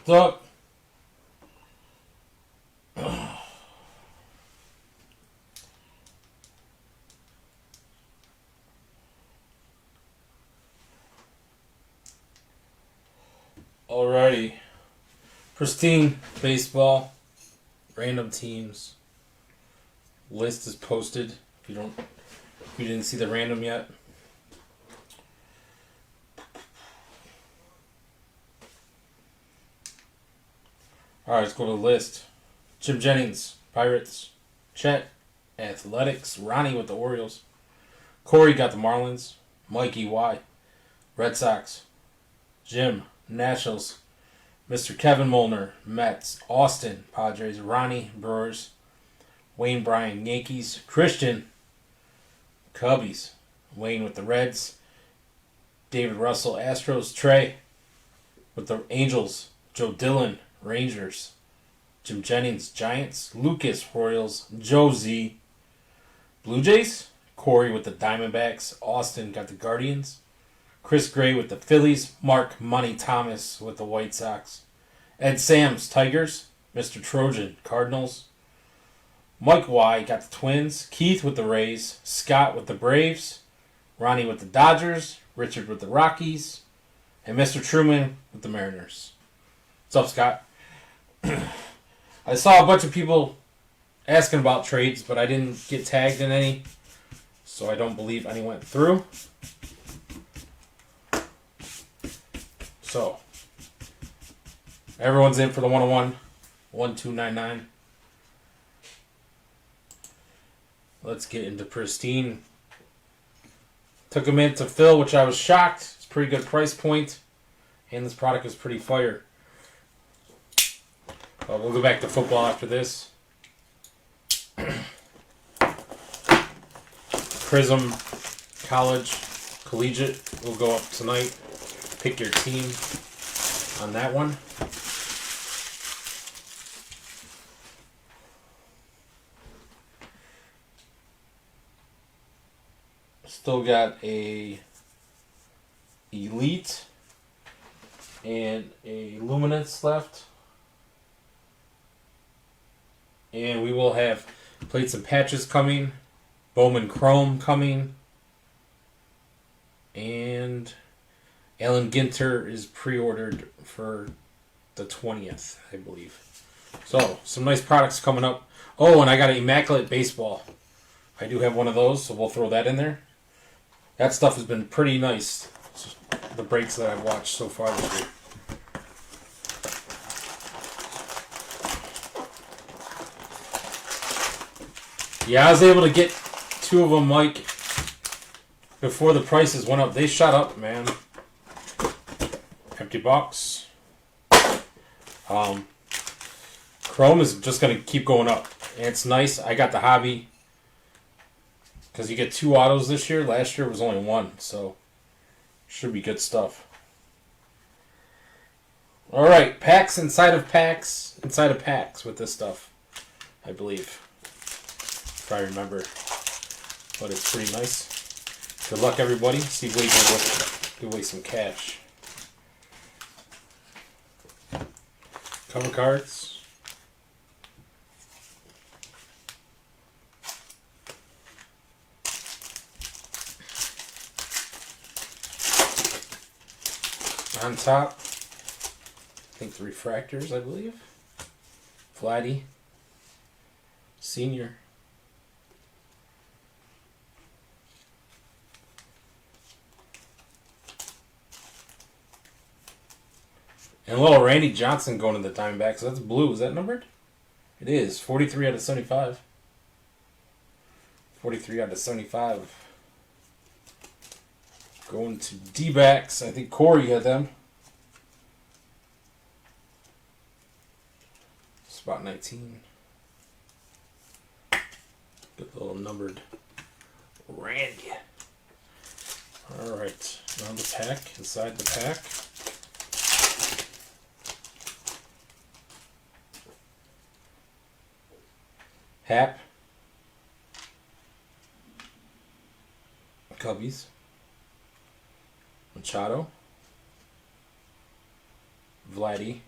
What's up? Alrighty. Pristine baseball. Random teams. List is posted. If you didn't see the random yet. Alright, let's go to the list. Jim Jennings, Pirates. Chet, Athletics. Ronnie with the Orioles. Corey got the Marlins. Mikey, Y. Red Sox. Jim, Nationals. Mr. Kevin Molnar, Mets. Austin, Padres. Ronnie, Brewers. Wayne Bryan, Yankees. Christian, Cubbies. Wayne with the Reds. David Russell, Astros. Trey with the Angels. Joe Dillon, Rangers. Jim Jennings, Giants. Lucas, Royals. Joe Z, Blue Jays. Corey with the Diamondbacks. Austin got the Guardians. Chris Gray with the Phillies. Mark Money Thomas with the White Sox. Ed Sams, Tigers. Mr. Trojan, Cardinals. Mike Y got the Twins. Keith with the Rays. Scott with the Braves. Ronnie with the Dodgers. Richard with the Rockies. And Mr. Truman with the Mariners. What's up, Scott? I saw a bunch of people asking about trades, but I didn't get tagged in any, so I don't believe any went through. So, everyone's in for the 101, 1299. Let's get into Pristine. Took a minute to fill, which I was shocked. It's a pretty good price point, and this product is pretty fire. We'll go back to football after this. Prism, college, collegiate will go up tonight. Pick your team on that one. Still got a Elite and a Luminance left. And we will have plates and patches coming. Bowman Chrome coming. And Alan Ginter is pre-ordered for the 20th, I believe. So, some nice products coming up. Oh, and I got an Immaculate Baseball. I do have one of those, so we'll throw that in there. That stuff has been pretty nice. The breaks that I've watched so far this year. Yeah, I was able to get two of them, Mike, before the prices went up. They shot up, man. Empty box. Chrome is just going to keep going up. And it's nice. I got the hobby. Because you get two autos this year. Last year it was only one. So, should be good stuff. Alright, packs inside of packs. Inside of packs with this stuff. I believe. If I remember. But it's pretty nice. Good luck, everybody. See Wade give away some cash. Cover cards. On top, I think the refractors, I believe. Vladdy. Senior. And a little Randy Johnson going to the Diamondbacks. That's blue. Is that numbered? It is. 43 out of 75. 43 out of 75. Going to D-backs. I think Corey had them. Spot 19. Good little numbered Randy. Alright. Now the pack. Inside the pack. Hap. Cubbies. Machado. Vladdy.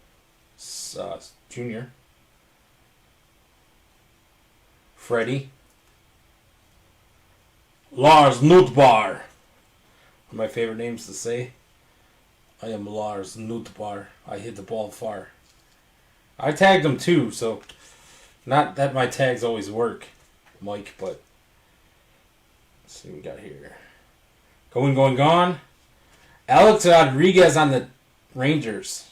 Junior. Freddie. Lars Nootbaar. One of my favorite names to say. I am Lars Nootbaar. I hit the ball far. I tagged him too, so not that my tags always work, Mike, but let's see what we got here. Gone. Alex Rodriguez on the Rangers.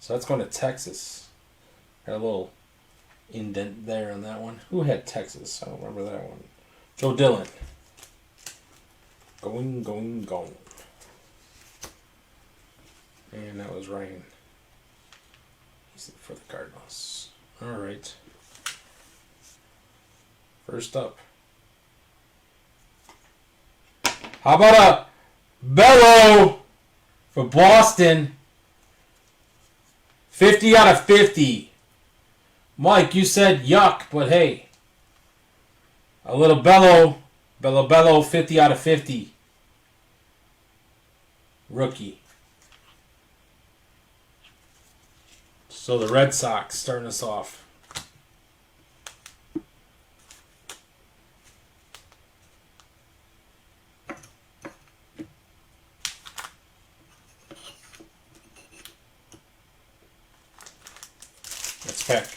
So that's going to Texas. Got a little indent there on that one. Who had Texas? I don't remember that one. Joe Dillon. Going. And that was Ryan. He's for the Cardinals. All right. First up. How about a Bello for Boston? 50 out of 50. Mike, you said yuck, but hey. A little Bello, 50 out of 50. Rookie. So the Red Sox starting us off. Let's pack.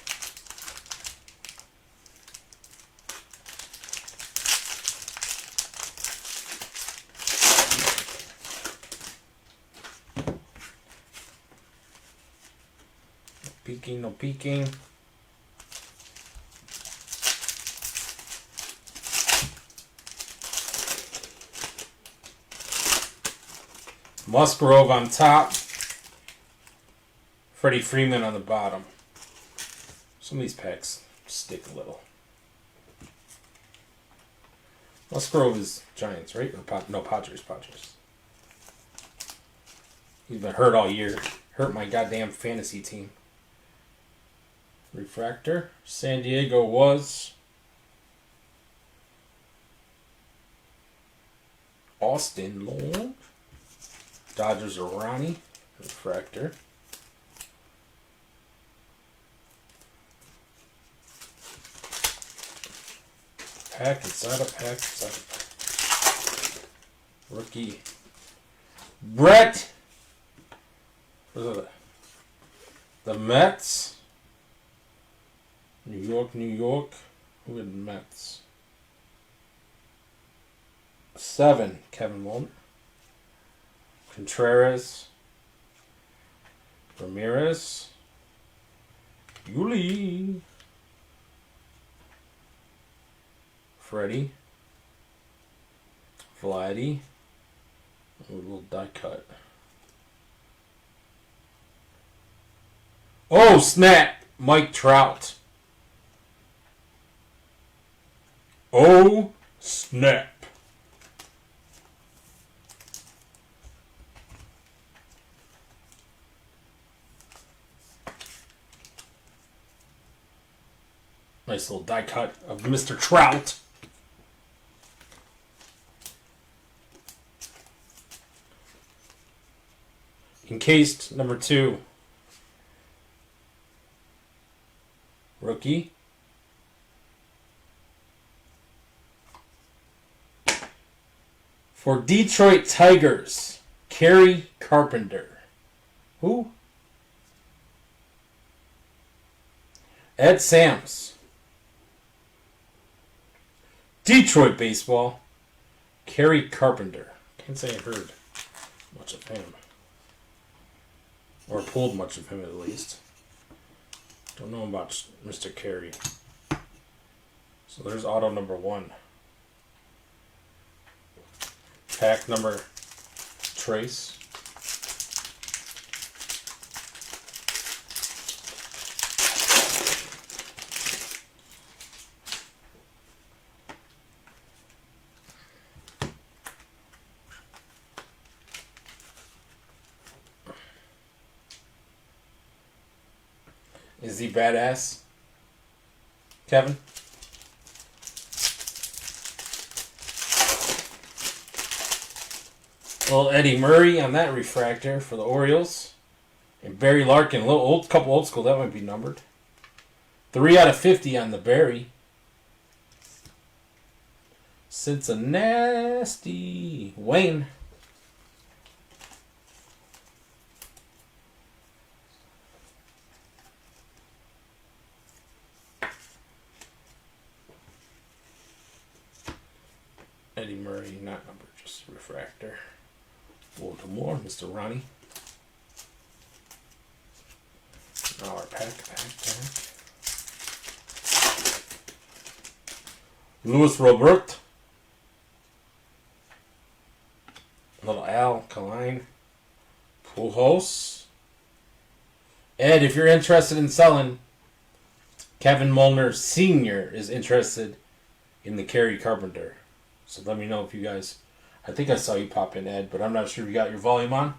No peeking. Musgrove on top. Freddie Freeman on the bottom. Some of these packs stick a little. Musgrove is Giants, right? Or no, Padres. He's been hurt all year. Hurt my goddamn fantasy team. Refractor. San Diego was Austin Long. Dodgers are Ronnie. Refractor. Pack inside a pack. Rookie. Brett. The Mets. New York. Who had the Mets? 7, Kevin Walton. Contreras. Ramirez. Yuli. Freddie. Vladdy. A little die cut. Oh, snap! Mike Trout. Oh, snap. Nice little die cut of Mr. Trout. Encased, number 2. Rookie. For Detroit Tigers, Kerry Carpenter. Who? Ed Sams. Detroit baseball, Kerry Carpenter. Can't say I heard much of him. Or pulled much of him at least. Don't know about Mr. Kerry. So there's auto number 1. Pack number trace. Is he badass, Kevin? Little Eddie Murray on that refractor for the Orioles. Barry Larkin, a little old, couple old school. That might be numbered. 3 out of 50 on the Barry. Cincinnati. Wayne. Eddie Murray, not numbered, just refractor. Baltimore, Mr. Ronnie. Now our pack. Louis Robert. Little Al Kaline. Pujols. Ed, if you're interested in selling, Kevin Molnar Sr. is interested in the Kerry Carpenter. So let me know if you guys... I think I saw you pop in, Ed, but I'm not sure if you got your volume on.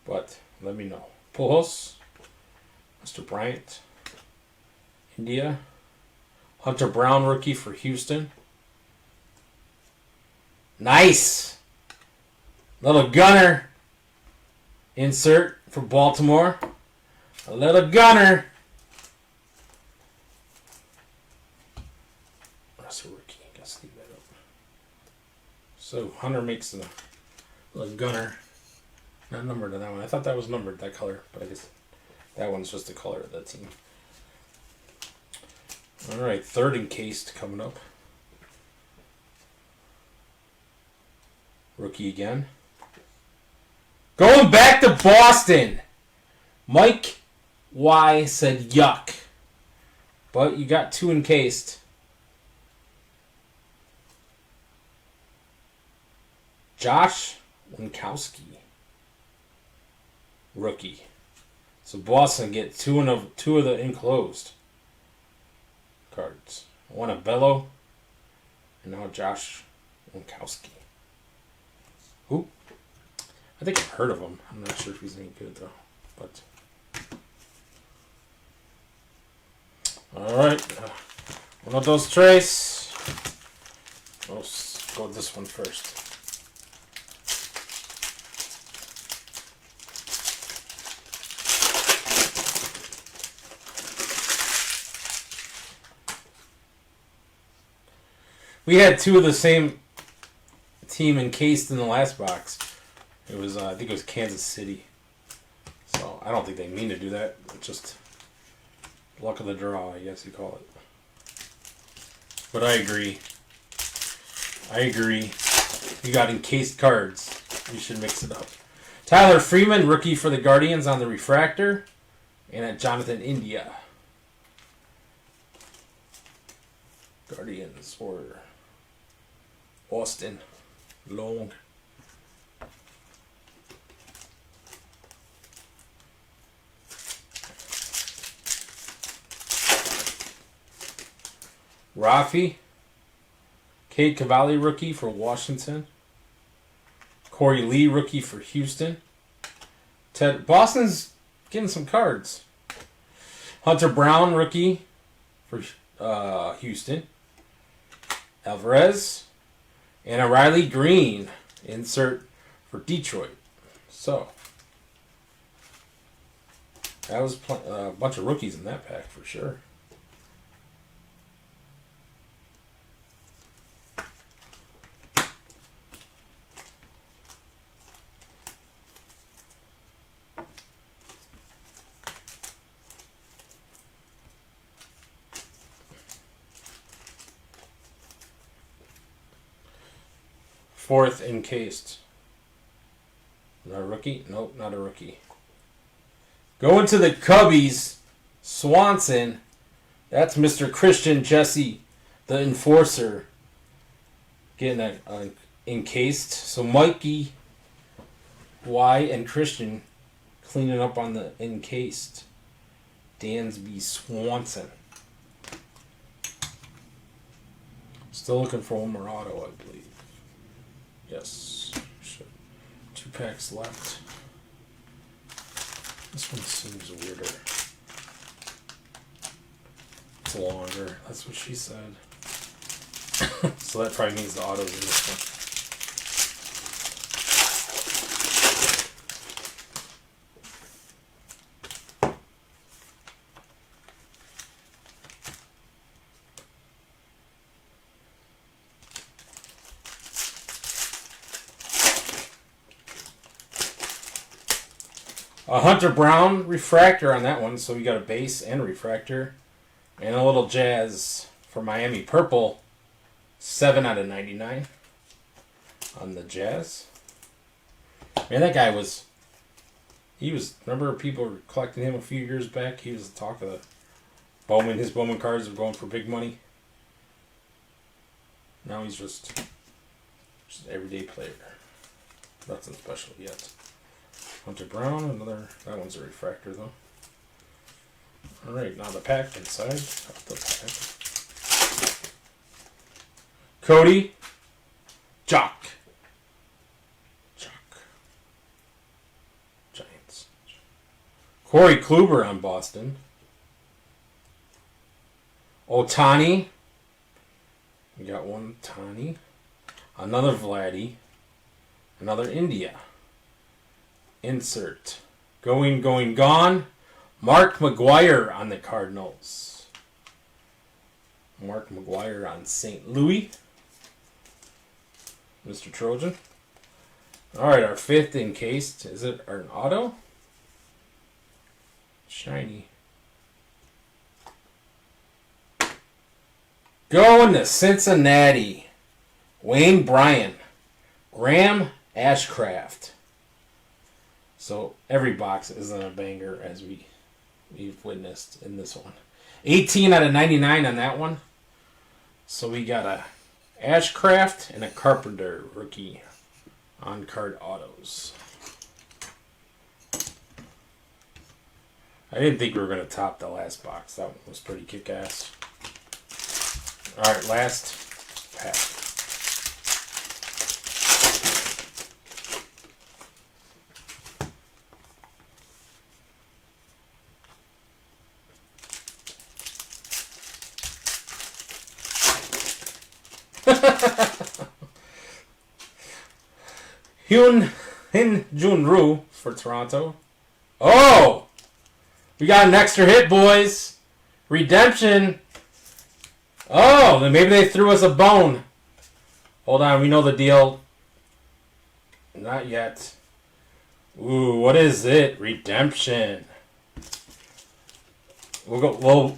But let me know. Pujols. Mr. Bryant. India. Hunter Brown, rookie for Houston. Nice! Little gunner. Insert for Baltimore. A little gunner. That's a rookie. Let's leave that up. So Hunter makes a little gunner. Not numbered on that one. I thought that was numbered, that color. But I guess that one's just the color of that team. Alright, third encased coming up. Rookie again. Going back to Boston. Mike Y said yuck. But you got 2 encased. Josh Winkowski. Rookie. So Boston get 2 of the enclosed cards. One of Bello. And now Josh Winkowski. Who? I think I've heard of him. I'm not sure if he's any good though. But alright. One of those trays. Let's go with this one first. We had 2 of the same team encased in the last box. It was, I think it was Kansas City. So, I don't think they mean to do that. It's just luck of the draw, I guess you call it. But I agree. You got encased cards. You should mix it up. Tyler Freeman, rookie for the Guardians on the refractor. And at Jonathan India. Guardians or Austin Long. Rafi. Cade Cavalli, rookie for Washington. Corey Lee, rookie for Houston. Boston's getting some cards. Hunter Brown, rookie for Houston. Alvarez. And a Riley Green insert for Detroit. So, that was a bunch of rookies in that pack for sure. Fourth encased. Not a rookie? Nope, not a rookie. Going to the Cubbies. Swanson. That's Mr. Christian Jesse, the enforcer. Getting that encased. So Mikey Y and Christian cleaning up on the encased. Dansby Swanson. Still looking for one more auto, I believe. Yes. 2 packs left. This one seems weirder. It's longer. That's what she said. So that probably means the auto's in this A Hunter Brown refractor on that one, so we got a base and refractor. And a little Jazz for Miami Purple, 7 out of 99 on the Jazz. Man, that guy was... remember people were collecting him a few years back? He was the talk of the Bowman. His Bowman cards were going for big money. Now he's just an everyday player. Nothing special yet. Hunter Brown, that one's a refractor though. Alright, now the pack inside. The pack. Cody. Jock. Giants. Corey Kluber on Boston. Otani. We got one Otani. Another Vladdy. Another India. Insert. Going, gone. Mark McGwire on the Cardinals. Mark McGwire on St. Louis. Mr. Trojan. Alright, our fifth encased. Is it an auto? Shiny. Going to Cincinnati. Wayne Bryan. Graham Ashcraft. So every box isn't a banger as we've witnessed in this one. 18 out of 99 on that one. So we got a Ashcraft and a Carpenter rookie on card autos. I didn't think we were going to top the last box. That one was pretty kick-ass. Alright, last pack. Hyun Jun Ryu for Toronto. Oh! We got an extra hit, boys. Redemption. Oh, then maybe they threw us a bone. Hold on, we know the deal. Not yet. Ooh, what is it? Redemption. We'll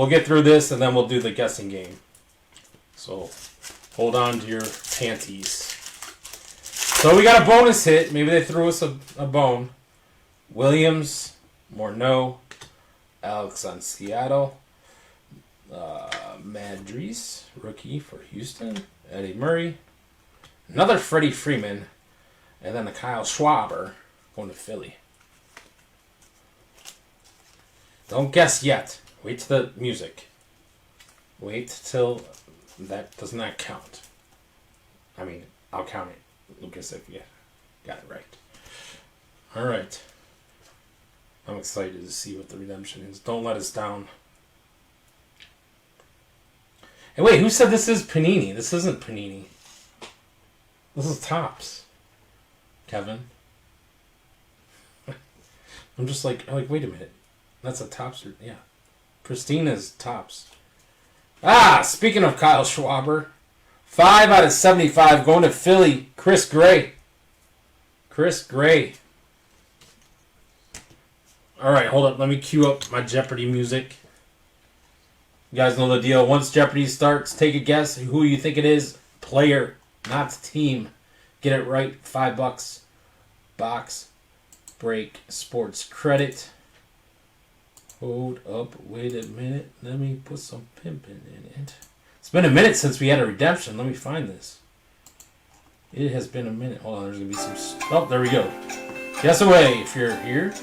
get through this and then we'll do the guessing game. So hold on to your panties. So we got a bonus hit. Maybe they threw us a bone. Williams, Morneau, Alex on Seattle, Madriz, rookie for Houston, Eddie Murray, another Freddie Freeman, and then a Kyle Schwarber going to Philly. Don't guess yet. Wait till the music. Wait till that does not count. I mean, I'll count it, Lucas, if you got it right. All right. I'm excited to see what the redemption is. Don't let us down. Hey, wait, who said this is Panini? This isn't Panini. This is Topps. Kevin. I'm just like, wait a minute. That's a Topps. Yeah. Pristine is Topps. Ah, speaking of Kyle Schwarber. 5 out of 75 going to Philly. Chris Gray. Chris Gray. Alright, hold up. Let me cue up my Jeopardy music. You guys know the deal. Once Jeopardy starts, take a guess who you think it is. Player, not team. Get it right. $5. Box. Break. Sports credit. Hold up. Wait a minute. Let me put some pimping in it. It's been a minute since we had a redemption. Let me find this. It has been a minute. Hold on. There's going to be some... Oh, there we go. Guess away if you're here.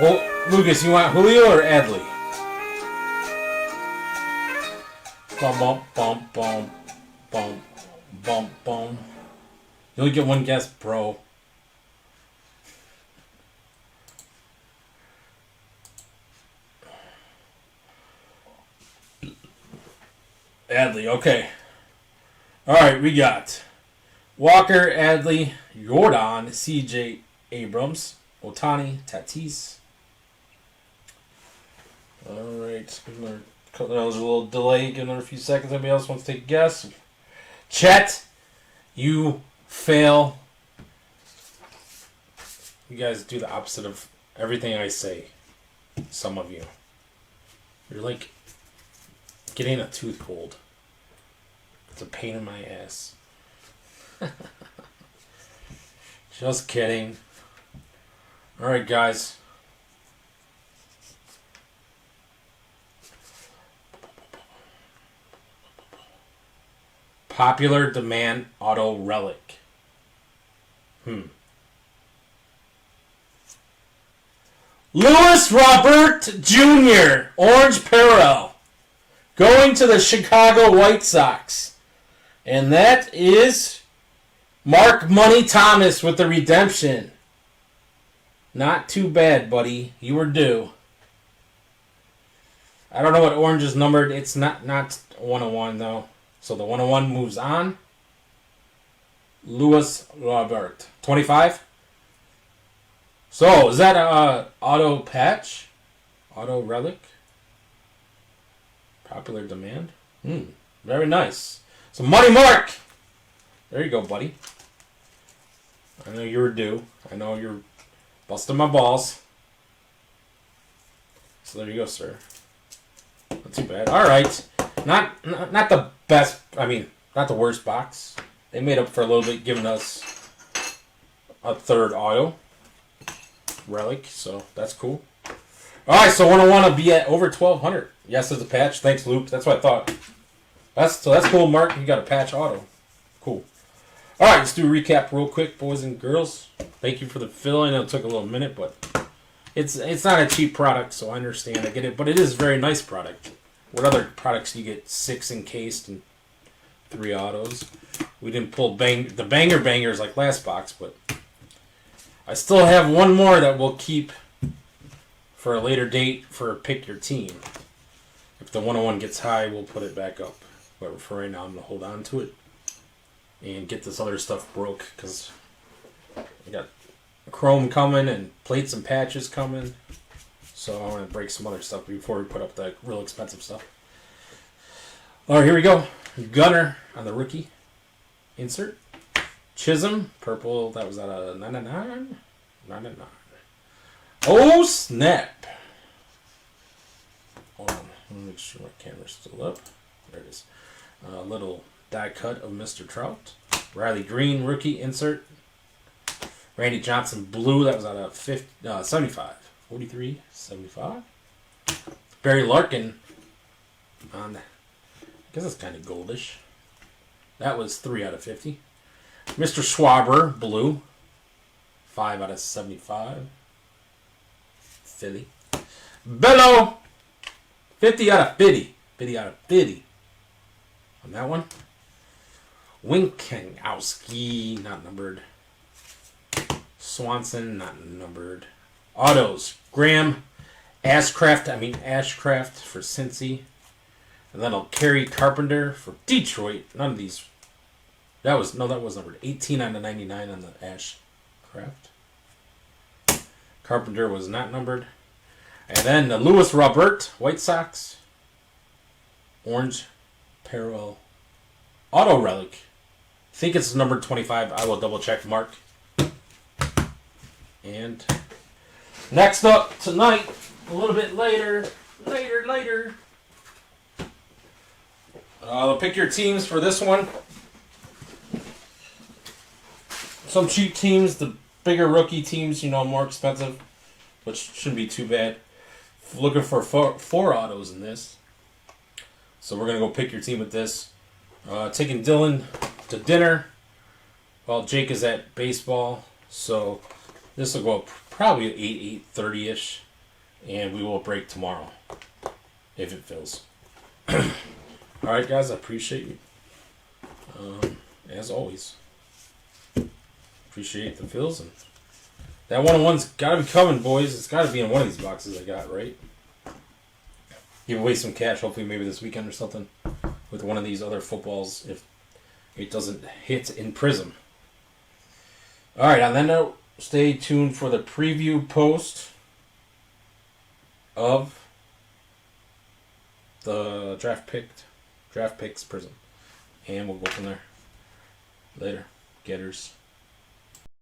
Well, Lucas, you want Julio or Adley? Bum, bum, bum, bum, bum, bum, bum. You only get one guess, bro. Adley, okay. Alright, we got Walker, Adley, Jordan, CJ, Abrams, Otani, Tatis. Alright, there was a little delay, give another few seconds. Anybody else wants to take a guess? Chet, you fail. You guys do the opposite of everything I say. Some of you. You're like getting a tooth pulled. It's a pain in my ass. Just kidding. Alright, guys. Popular demand auto relic. Louis Robert Jr., orange parallel, going to the Chicago White Sox. And that is Mark Money Thomas with the redemption. Not too bad, buddy. You were due. I don't know what orange is numbered. It's not 101, though. So the 101 moves on. Louis Robert. 25? So, is that a auto patch? Auto relic? Popular demand? Very nice. So, Money Mark! There you go, buddy. I know you were due. I know you're busting my balls. So, there you go, sir. Not too bad. Alright. Not the best, not the worst box. They made up for a little bit, giving us a third auto relic, so that's cool. Alright, so 101 will be at over 1,200. Yes, it's a patch. Thanks, Luke. That's what I thought. That's cool, Mark. You got a patch auto. Cool. Alright, let's do a recap real quick, boys and girls. Thank you for the fill. I know it took a little minute, but it's not a cheap product, so I understand. I get it, but it is a very nice product. What other products you get 6 encased and 3 autos? We didn't pull the banger bangers like last box, but I still have one more that we'll keep for a later date for Pick Your Team. If the 101 gets high, we'll put it back up. But for right now, I'm going to hold on to it and get this other stuff broke because I got chrome coming and plates and patches coming. So I want to break some other stuff before we put up the real expensive stuff. Alright, here we go. Gunner on the rookie. Insert. Chisholm. Purple. That was at a 99. 99. Oh, snap. Hold on. Let me make sure my camera's still up. There it is. A little die cut of Mr. Trout. Riley Green. Rookie. Insert. Randy Johnson. Blue. That was at a 75. 43, 75. Barry Larkin on, I guess it's kind of goldish. That was 3 out of 50. Mr. Schwaber, blue, 5 out of 75. Philly. Bello, 50 out of 50. 50 out of 50. On that one. Winkowski, not numbered. Swanson, not numbered. Autos. Graham, Ashcraft for Cincy. And then I'll carry Carpenter for Detroit. None of these. That was numbered. 18 out of 99 on the Ashcraft. Carpenter was not numbered. And then the Louis Robert, White Sox. Orange parallel auto relic. I think it's number 25. I will double check, Mark. And next up tonight, a little bit later. Pick your teams for this one. Some cheap teams, the bigger rookie teams, more expensive, which shouldn't be too bad. Looking for four autos in this. So we're going to go pick your team with this. Taking Dylan to dinner while Jake is at baseball. So this will go up probably at 8:30ish. And we will break tomorrow. If it fills. Alright guys, I appreciate you. As always. Appreciate the fills. And that 101's got to be coming, boys. It's got to be in one of these boxes I got, right? Give away some cash, hopefully maybe this weekend or something, with one of these other footballs if it doesn't hit in Prism. Alright, on that note, stay tuned for the preview post of the draft picks prism. And we'll go from there. Later, getters.